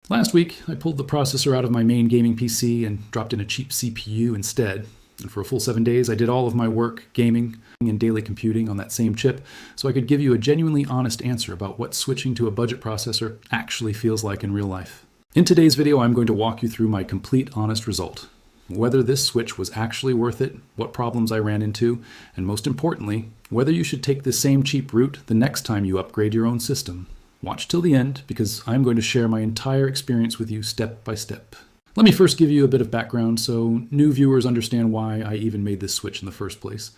Last week, I pulled the processor out of my main gaming PC and dropped in a cheap CPU instead. And for a full 7 days, I did all of my work, gaming, and daily computing on that same chip, so I could give you a genuinely honest answer about what switching to a budget processor actually feels like in real life. In today's video, I'm going to walk you through my complete honest result. Whether this switch was actually worth it, what problems I ran into, and most importantly, whether you should take the same cheap route the next time you upgrade your own system. Watch till the end, because I'm going to share my entire experience with you step by step. Let me first give you a bit of background so new viewers understand why I even made this switch in the first place.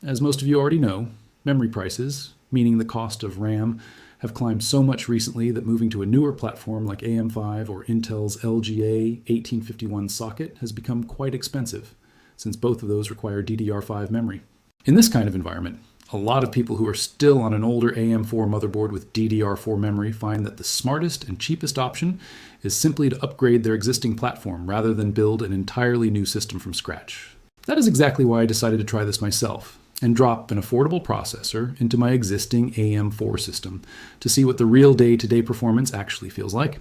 As most of you already know, memory prices, meaning the cost of RAM, have climbed so much recently that moving to a newer platform like AM5 or Intel's LGA 1851 socket has become quite expensive, since both of those require DDR5 memory. In this kind of environment, a lot of people who are still on an older AM4 motherboard with DDR4 memory find that the smartest and cheapest option is simply to upgrade their existing platform rather than build an entirely new system from scratch. That is exactly why I decided to try this myself and drop an affordable processor into my existing AM4 system to see what the real day-to-day performance actually feels like.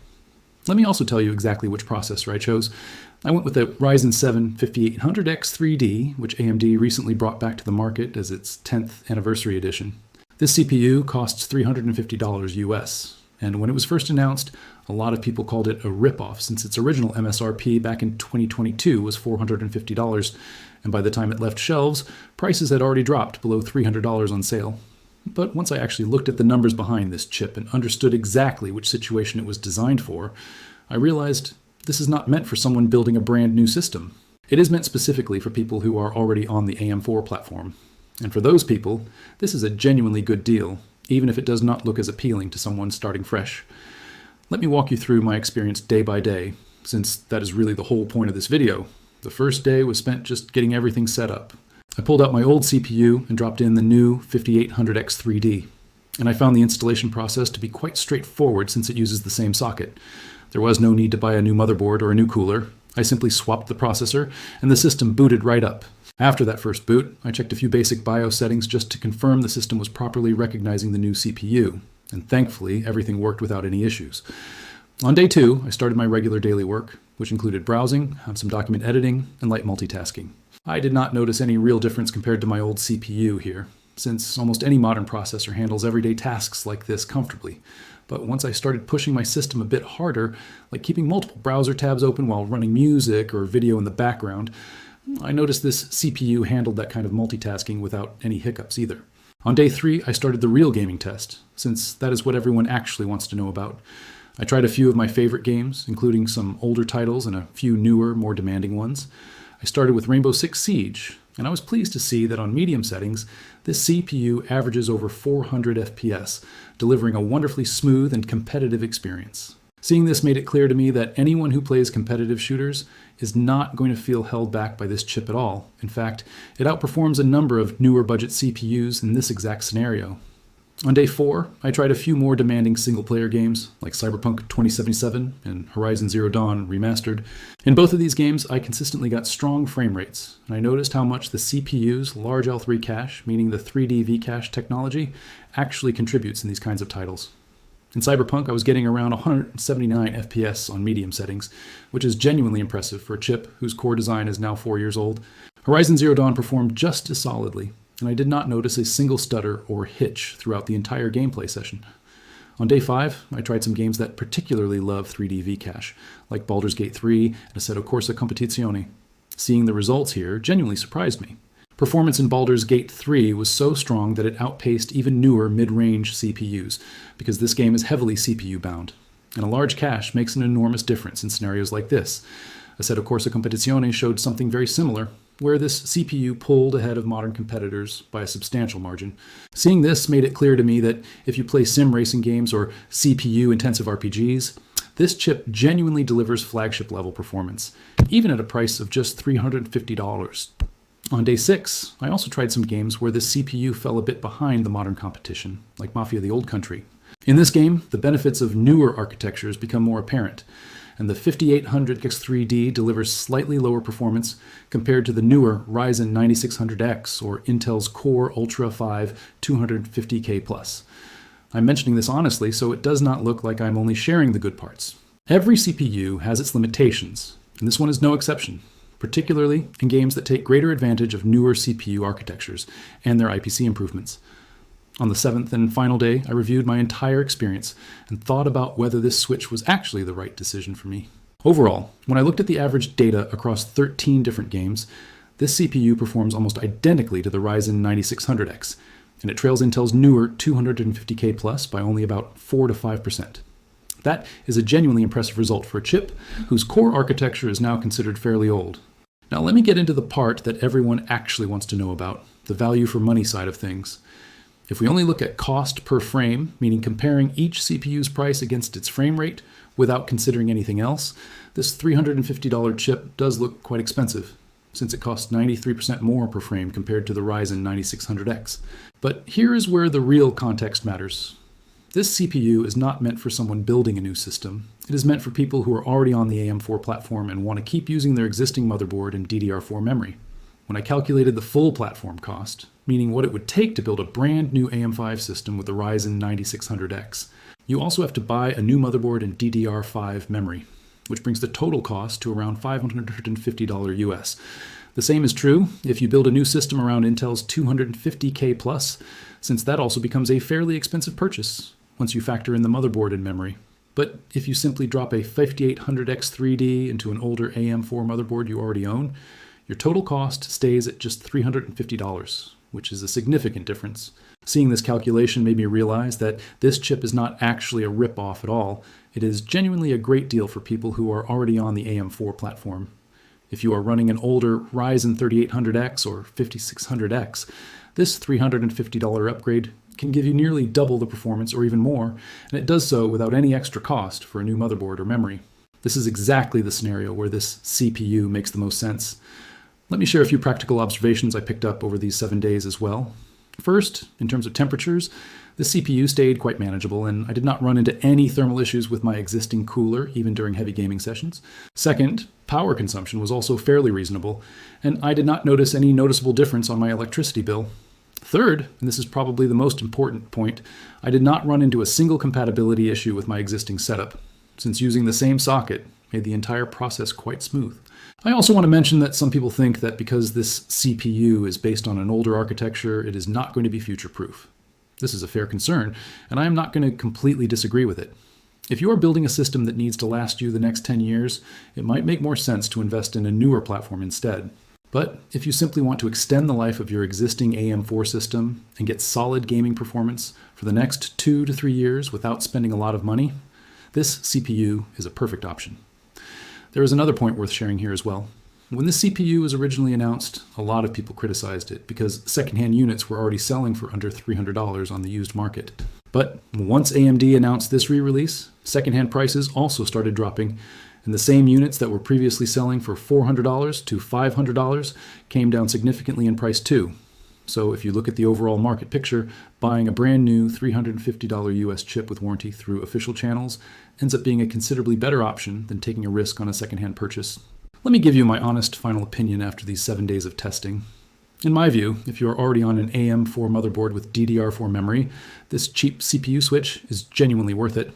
Let me also tell you exactly which processor I chose. I went with the Ryzen 7 5800X3D, which AMD recently brought back to the market as its 10th anniversary edition. This CPU costs $350 US, and when it was first announced, a lot of people called it a ripoff since its original MSRP back in 2022 was $450, and by the time it left shelves, prices had already dropped below $300 on sale. But once I actually looked at the numbers behind this chip and understood exactly which situation it was designed for, I realized this is not meant for someone building a brand new system. It is meant specifically for people who are already on the AM4 platform. And for those people, this is a genuinely good deal, even if it does not look as appealing to someone starting fresh. Let me walk you through my experience day by day, since that is really the whole point of this video. The first day was spent just getting everything set up. I pulled out my old CPU and dropped in the new 5800X3D. And I found the installation process to be quite straightforward since it uses the same socket. There was no need to buy a new motherboard or a new cooler. I simply swapped the processor and the system booted right up. After that first boot, I checked a few basic BIOS settings just to confirm the system was properly recognizing the new CPU. And thankfully, everything worked without any issues. On day 2, I started my regular daily work, which included browsing, some document editing, and light multitasking. I did not notice any real difference compared to my old CPU here, since almost any modern processor handles everyday tasks like this comfortably. But once I started pushing my system a bit harder, like keeping multiple browser tabs open while running music or video in the background, I noticed this CPU handled that kind of multitasking without any hiccups either. On day 3, I started the real gaming test, since that is what everyone actually wants to know about. I tried a few of my favorite games, including some older titles and a few newer, more demanding ones. I started with Rainbow Six Siege, and I was pleased to see that on medium settings, this CPU averages over 400 FPS, delivering a wonderfully smooth and competitive experience. Seeing this made it clear to me that anyone who plays competitive shooters is not going to feel held back by this chip at all. In fact, it outperforms a number of newer budget CPUs in this exact scenario. On day 4, I tried a few more demanding single-player games, like Cyberpunk 2077 and Horizon Zero Dawn Remastered. In both of these games, I consistently got strong frame rates, and I noticed how much the CPU's large L3 cache, meaning the 3D V-cache technology, actually contributes in these kinds of titles. In Cyberpunk, I was getting around 179 FPS on medium settings, which is genuinely impressive for a chip whose core design is now 4 years old. Horizon Zero Dawn performed just as solidly, and I did not notice a single stutter or hitch throughout the entire gameplay session. On day 5, I tried some games that particularly love 3D V-cache, like Baldur's Gate 3 and Assetto Corsa Competizione. Seeing the results here genuinely surprised me. Performance in Baldur's Gate 3 was so strong that it outpaced even newer mid-range CPUs, because this game is heavily CPU-bound. And a large cache makes an enormous difference in scenarios like this. Assetto Corsa Competizione showed something very similar, where this CPU pulled ahead of modern competitors by a substantial margin. Seeing this made it clear to me that if you play sim racing games or CPU-intensive RPGs, this chip genuinely delivers flagship-level performance, even at a price of just $350. On day 6, I also tried some games where the CPU fell a bit behind the modern competition, like Mafia: The Old Country. In this game, the benefits of newer architectures become more apparent, and the 5800X3D delivers slightly lower performance compared to the newer Ryzen 9600X or Intel's Core Ultra 5 250K+. I'm mentioning this honestly, so it does not look like I'm only sharing the good parts. Every CPU has its limitations, and this one is no exception, particularly in games that take greater advantage of newer CPU architectures and their IPC improvements. On the 7th and final day, I reviewed my entire experience and thought about whether this switch was actually the right decision for me. Overall, when I looked at the average data across 13 different games, this CPU performs almost identically to the Ryzen 9600X, and it trails Intel's newer 250K Plus by only about 4 to 5%. That is a genuinely impressive result for a chip whose core architecture is now considered fairly old. Now let me get into the part that everyone actually wants to know about, the value for money side of things. If we only look at cost per frame, meaning comparing each CPU's price against its frame rate without considering anything else, this $350 chip does look quite expensive, since it costs 93% more per frame compared to the Ryzen 9600X. But here is where the real context matters. This CPU is not meant for someone building a new system. It is meant for people who are already on the AM4 platform and want to keep using their existing motherboard and DDR4 memory. When I calculated the full platform cost, meaning what it would take to build a brand new AM5 system with the Ryzen 9600X, you also have to buy a new motherboard and DDR5 memory, which brings the total cost to around $550 US. The same is true if you build a new system around Intel's 250K Plus, since that also becomes a fairly expensive purchase once you factor in the motherboard and memory. But if you simply drop a 5800X3D into an older AM4 motherboard you already own, your total cost stays at just $350, which is a significant difference. Seeing this calculation made me realize that this chip is not actually a rip-off at all. It is genuinely a great deal for people who are already on the AM4 platform. If you are running an older Ryzen 3800X or 5600X, this $350 upgrade can give you nearly double the performance or even more, and it does so without any extra cost for a new motherboard or memory. This is exactly the scenario where this CPU makes the most sense. Let me share a few practical observations I picked up over these 7 days as well. First, in terms of temperatures, the CPU stayed quite manageable, and I did not run into any thermal issues with my existing cooler, even during heavy gaming sessions. Second, power consumption was also fairly reasonable, and I did not notice any noticeable difference on my electricity bill. Third, and this is probably the most important point, I did not run into a single compatibility issue with my existing setup, since using the same socket made the entire process quite smooth. I also want to mention that some people think that because this CPU is based on an older architecture, it is not going to be future-proof. This is a fair concern, and I am not going to completely disagree with it. If you are building a system that needs to last you the next 10 years, it might make more sense to invest in a newer platform instead. But if you simply want to extend the life of your existing AM4 system and get solid gaming performance for the next 2 to 3 years without spending a lot of money, this CPU is a perfect option. There is another point worth sharing here as well. When the CPU was originally announced, a lot of people criticized it because secondhand units were already selling for under $300 on the used market. But once AMD announced this re-release, secondhand prices also started dropping, and the same units that were previously selling for $400 to $500 came down significantly in price too. So if you look at the overall market picture, buying a brand new $350 US chip with warranty through official channels ends up being a considerably better option than taking a risk on a secondhand purchase. Let me give you my honest final opinion after these 7 days of testing. In my view, if you are already on an AM4 motherboard with DDR4 memory, this cheap CPU switch is genuinely worth it.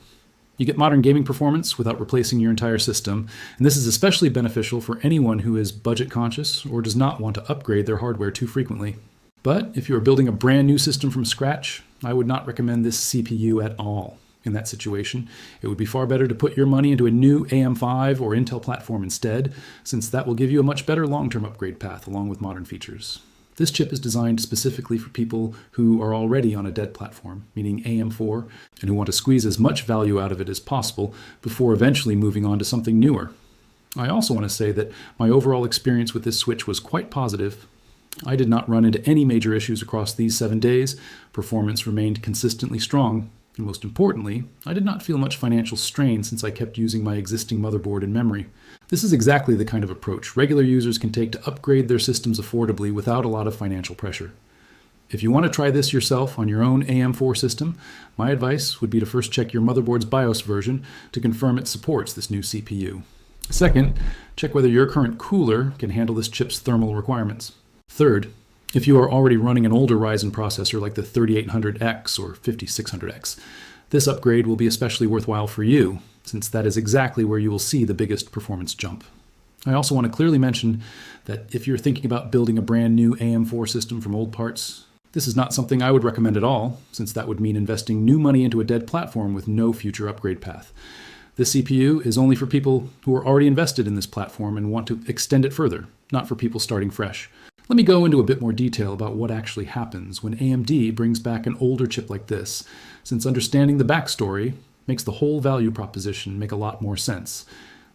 You get modern gaming performance without replacing your entire system, and this is especially beneficial for anyone who is budget conscious or does not want to upgrade their hardware too frequently. But if you are building a brand new system from scratch, I would not recommend this CPU at all. In that situation, it would be far better to put your money into a new AM5 or Intel platform instead, since that will give you a much better long-term upgrade path along with modern features. This chip is designed specifically for people who are already on a dead platform, meaning AM4, and who want to squeeze as much value out of it as possible before eventually moving on to something newer. I also want to say that my overall experience with this switch was quite positive. I did not run into any major issues across these 7 days. Performance remained consistently strong. And most importantly, I did not feel much financial strain since I kept using my existing motherboard and memory. This is exactly the kind of approach regular users can take to upgrade their systems affordably without a lot of financial pressure. If you want to try this yourself on your own AM4 system, my advice would be to first check your motherboard's BIOS version to confirm it supports this new CPU. Second, check whether your current cooler can handle this chip's thermal requirements. Third, if you are already running an older Ryzen processor like the 3800X or 5600X, This upgrade will be especially worthwhile for you, since that is exactly where you will see the biggest performance jump. I also want to clearly mention that if you're thinking about building a brand new AM4 system from old parts, this is not something I would recommend at all, since that would mean investing new money into a dead platform with no future upgrade path. This CPU is only for people who are already invested in this platform and want to extend it further, not for people starting fresh. Let me go into a bit more detail about what actually happens when AMD brings back an older chip like this, since understanding the backstory makes the whole value proposition make a lot more sense.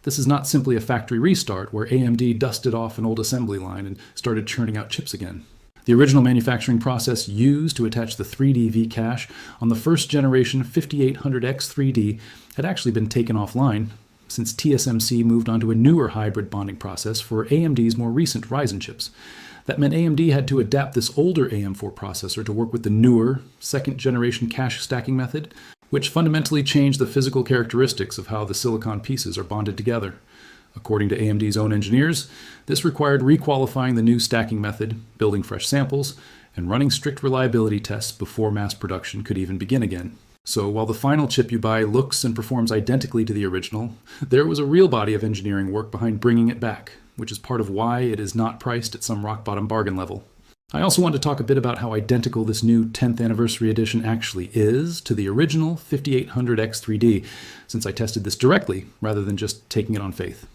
This is not simply a factory restart where AMD dusted off an old assembly line and started churning out chips again. The original manufacturing process used to attach the 3D V-cache on the first generation 5800X 3D had actually been taken offline, since TSMC moved on to a newer hybrid bonding process for AMD's more recent Ryzen chips. That meant AMD had to adapt this older AM4 processor to work with the newer second generation cache stacking method, which fundamentally changed the physical characteristics of how the silicon pieces are bonded together. According to AMD's own engineers, this required requalifying the new stacking method, building fresh samples, and running strict reliability tests before mass production could even begin again. So while the final chip you buy looks and performs identically to the original, there was a real body of engineering work behind bringing it back, which is part of why it is not priced at some rock-bottom bargain level. I also want to talk a bit about how identical this new 10th anniversary edition actually is to the original 5800X 3D, since I tested this directly rather than just taking it on faith.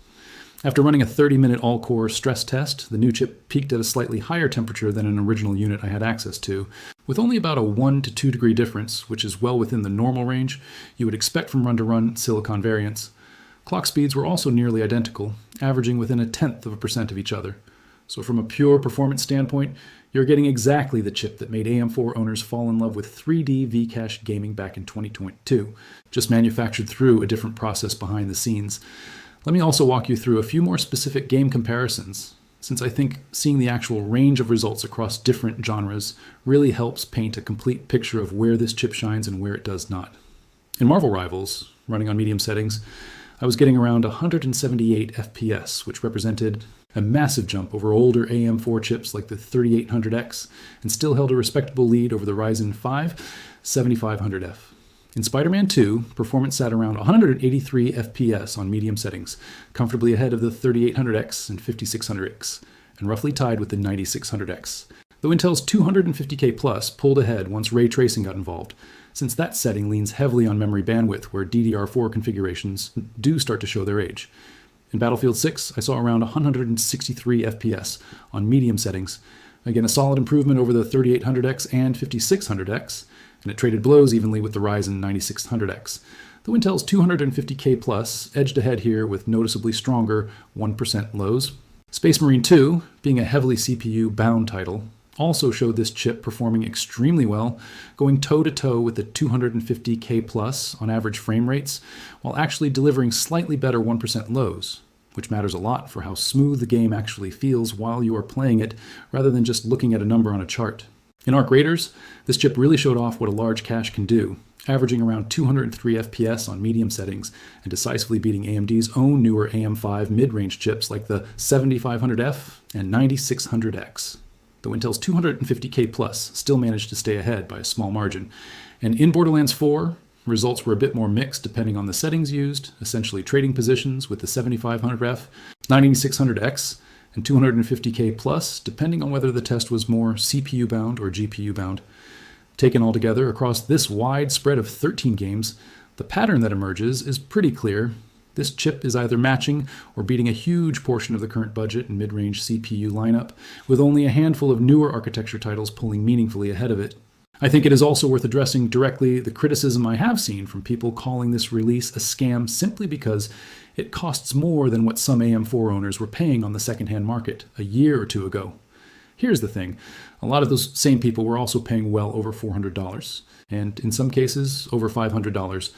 After running a 30-minute all-core stress test, the new chip peaked at a slightly higher temperature than an original unit I had access to, with only about a 1 to 2 degree difference, which is well within the normal range you would expect from run-to-run silicon variants. Clock speeds were also nearly identical, averaging within 0.1% of each other. So from a pure performance standpoint, you're getting exactly the chip that made AM4 owners fall in love with 3D V-cache gaming back in 2022, just manufactured through a different process behind the scenes. Let me also walk you through a few more specific game comparisons, since I think seeing the actual range of results across different genres really helps paint a complete picture of where this chip shines and where it does not. In Marvel Rivals, running on medium settings, I was getting around 178 FPS, which represented a massive jump over older AM4 chips like the 3800X, and still held a respectable lead over the Ryzen 5 7500F. In Spider-Man 2, performance sat around 183 FPS on medium settings, comfortably ahead of the 3800X and 5600X, and roughly tied with the 9600X. Though Intel's 250K Plus pulled ahead once ray tracing got involved, since that setting leans heavily on memory bandwidth where DDR4 configurations do start to show their age. In Battlefield 6, I saw around 163 FPS on medium settings, again a solid improvement over the 3800X and 5600X, and it traded blows evenly with the Ryzen 9600X. Though Intel's 250K Plus edged ahead here with noticeably stronger 1% lows. Space Marine 2, being a heavily CPU-bound title, also showed this chip performing extremely well, going toe-to-toe with the 250K Plus on average frame rates, while actually delivering slightly better 1% lows, which matters a lot for how smooth the game actually feels while you are playing it, rather than just looking at a number on a chart. In Arc Raiders, this chip really showed off what a large cache can do, averaging around 203 FPS on medium settings and decisively beating AMD's own newer AM5 mid-range chips like the 7500F and 9600X. Though Intel's 250K Plus still managed to stay ahead by a small margin. And in Borderlands 4, results were a bit more mixed depending on the settings used, essentially trading positions with the 7500F, 9600X, and 250K Plus, depending on whether the test was more CPU-bound or GPU-bound. Taken all together, across this wide spread of 13 games, the pattern that emerges is pretty clear. This chip is either matching or beating a huge portion of the current budget and mid-range CPU lineup, with only a handful of newer architecture titles pulling meaningfully ahead of it. I think it is also worth addressing directly the criticism I have seen from people calling this release a scam simply because it costs more than what some AM4 owners were paying on the secondhand market a year or two ago. Here's the thing, a lot of those same people were also paying well over $400, and in some cases over $500,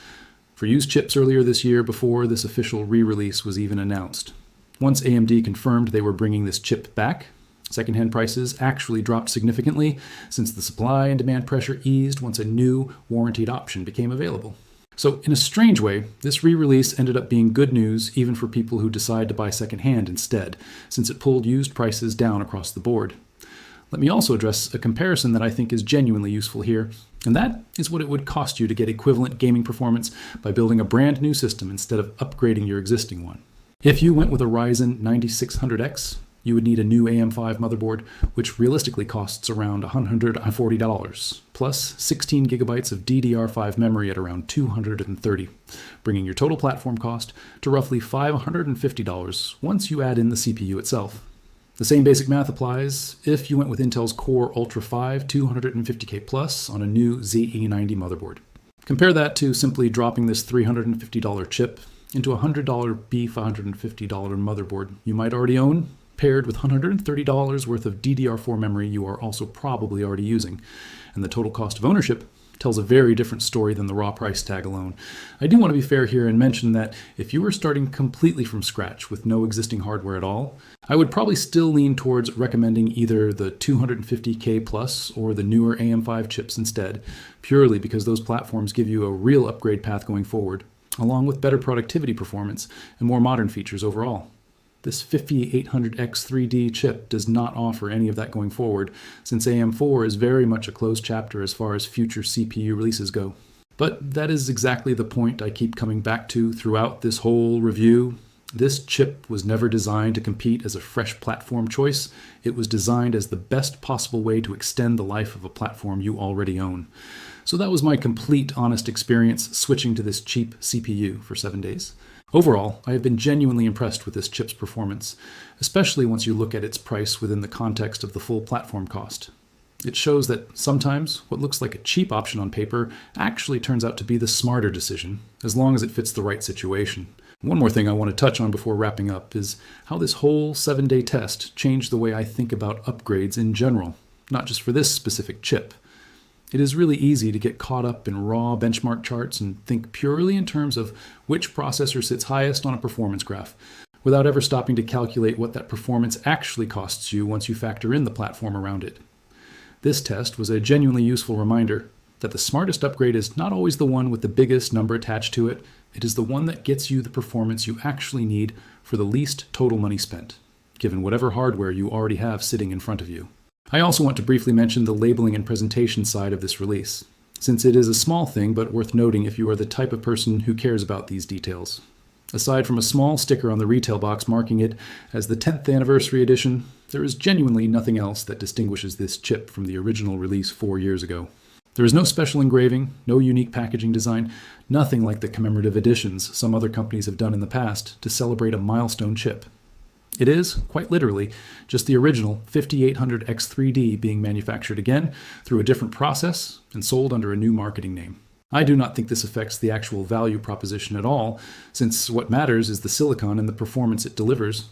for used chips earlier this year before this official re-release was even announced. Once AMD confirmed they were bringing this chip back, secondhand prices actually dropped significantly since the supply and demand pressure eased once a new warrantied option became available. So in a strange way, this re-release ended up being good news even for people who decide to buy secondhand instead, since it pulled used prices down across the board. Let me also address a comparison that I think is genuinely useful here. And that is what it would cost you to get equivalent gaming performance by building a brand new system instead of upgrading your existing one. If you went with a Ryzen 9600X, you would need a new AM5 motherboard, which realistically costs around $140, plus 16 gigabytes of DDR5 memory at around $230, bringing your total platform cost to roughly $550 once you add in the CPU itself. The same basic math applies if you went with Intel's Core Ultra 5 250K Plus on a new ZE90 motherboard. Compare that to simply dropping this $350 chip into a $100 B550 motherboard you might already own, paired with $130 worth of DDR4 memory you are also probably already using. And the total cost of ownership tells a very different story than the raw price tag alone. I do want to be fair here and mention that if you were starting completely from scratch with no existing hardware at all, I would probably still lean towards recommending either the 250K Plus or the newer AM5 chips instead, purely because those platforms give you a real upgrade path going forward, along with better productivity performance and more modern features overall. This 5800X3D chip does not offer any of that going forward, since AM4 is very much a closed chapter as far as future CPU releases go. But that is exactly the point I keep coming back to throughout this whole review. This chip was never designed to compete as a fresh platform choice. It was designed as the best possible way to extend the life of a platform you already own. So that was my complete honest experience switching to this cheap CPU for 7 days. Overall, I have been genuinely impressed with this chip's performance, especially once you look at its price within the context of the full platform cost. It shows that sometimes what looks like a cheap option on paper actually turns out to be the smarter decision, as long as it fits the right situation. One more thing I want to touch on before wrapping up is how this whole 7-day test changed the way I think about upgrades in general, not just for this specific chip. It is really easy to get caught up in raw benchmark charts and think purely in terms of which processor sits highest on a performance graph, without ever stopping to calculate what that performance actually costs you once you factor in the platform around it. This test was a genuinely useful reminder that the smartest upgrade is not always the one with the biggest number attached to it. It is the one that gets you the performance you actually need for the least total money spent, given whatever hardware you already have sitting in front of you. I also want to briefly mention the labeling and presentation side of this release, since it is a small thing but worth noting if you are the type of person who cares about these details. Aside from a small sticker on the retail box marking it as the 10th anniversary edition, there is genuinely nothing else that distinguishes this chip from the original release 4 years ago. There is no special engraving, no unique packaging design, nothing like the commemorative editions some other companies have done in the past to celebrate a milestone chip. It is, quite literally, just the original 5800X3D being manufactured again through a different process and sold under a new marketing name. I do not think this affects the actual value proposition at all, since what matters is the silicon and the performance it delivers.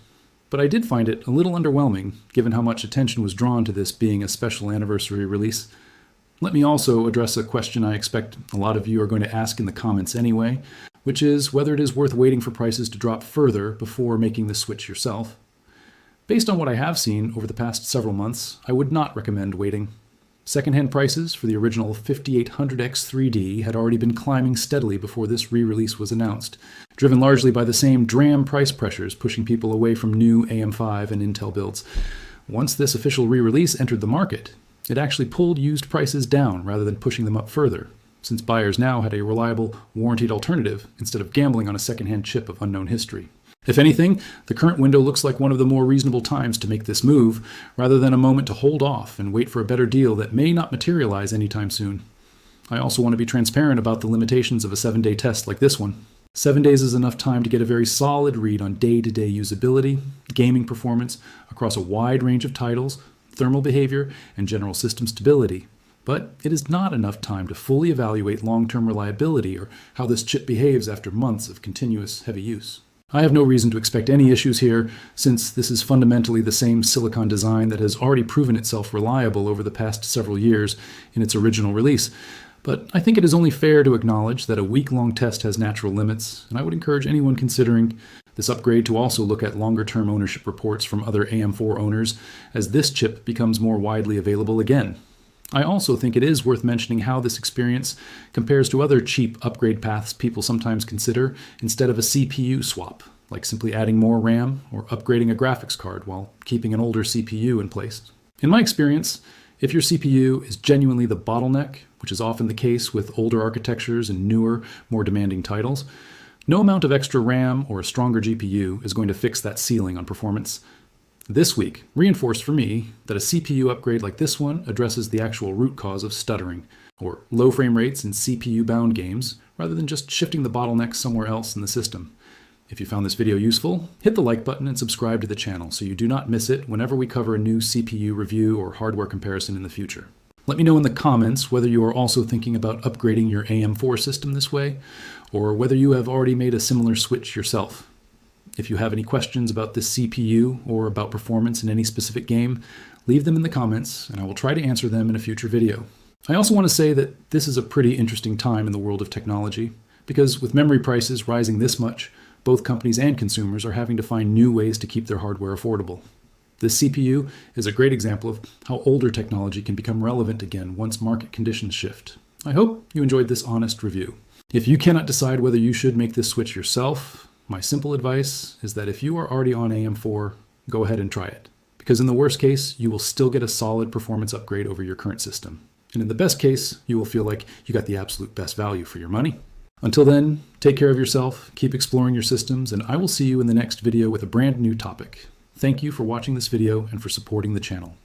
But I did find it a little underwhelming, given how much attention was drawn to this being a special anniversary release. Let me also address a question I expect a lot of you are going to ask in the comments anyway, which is whether it is worth waiting for prices to drop further before making the switch yourself. Based on what I have seen over the past several months, I would not recommend waiting. Secondhand prices for the original 5800X3D had already been climbing steadily before this re-release was announced, driven largely by the same DRAM price pressures pushing people away from new AM5 and Intel builds. Once this official re-release entered the market, it actually pulled used prices down rather than pushing them up further, since buyers now had a reliable, warranted alternative instead of gambling on a secondhand chip of unknown history. If anything, the current window looks like one of the more reasonable times to make this move, rather than a moment to hold off and wait for a better deal that may not materialize anytime soon. I also want to be transparent about the limitations of a 7-day test like this one. 7 days is enough time to get a very solid read on day-to-day usability, gaming performance across a wide range of titles, thermal behavior, and general system stability. But it is not enough time to fully evaluate long-term reliability or how this chip behaves after months of continuous heavy use. I have no reason to expect any issues here, since this is fundamentally the same silicon design that has already proven itself reliable over the past several years in its original release. But I think it is only fair to acknowledge that a week-long test has natural limits, and I would encourage anyone considering this upgrade to also look at longer-term ownership reports from other AM4 owners as this chip becomes more widely available again. I also think it is worth mentioning how this experience compares to other cheap upgrade paths people sometimes consider instead of a CPU swap, like simply adding more RAM or upgrading a graphics card while keeping an older CPU in place. In my experience, If your CPU is genuinely the bottleneck, which is often the case with older architectures and newer, more demanding titles, no amount of extra RAM or a stronger GPU is going to fix that ceiling on performance. This week reinforced for me that a CPU upgrade like this one addresses the actual root cause of stuttering, or low frame rates in CPU-bound games, rather than just shifting the bottleneck somewhere else in the system. If you found this video useful, hit the like button and subscribe to the channel so you do not miss it whenever we cover a new CPU review or hardware comparison in the future. Let me know in the comments whether you are also thinking about upgrading your AM4 system this way, or whether you have already made a similar switch yourself. If you have any questions about this CPU or about performance in any specific game, leave them in the comments and I will try to answer them in a future video. I also want to say that this is a pretty interesting time in the world of technology, because with memory prices rising this much, both companies and consumers are having to find new ways to keep their hardware affordable. This CPU is a great example of how older technology can become relevant again once market conditions shift. I hope you enjoyed this honest review. If you cannot decide whether you should make this switch yourself, my simple advice is that if you are already on AM4, go ahead and try it. Because in the worst case, you will still get a solid performance upgrade over your current system. And in the best case, you will feel like you got the absolute best value for your money. Until then, take care of yourself, keep exploring your systems, and I will see you in the next video with a brand new topic. Thank you for watching this video and for supporting the channel.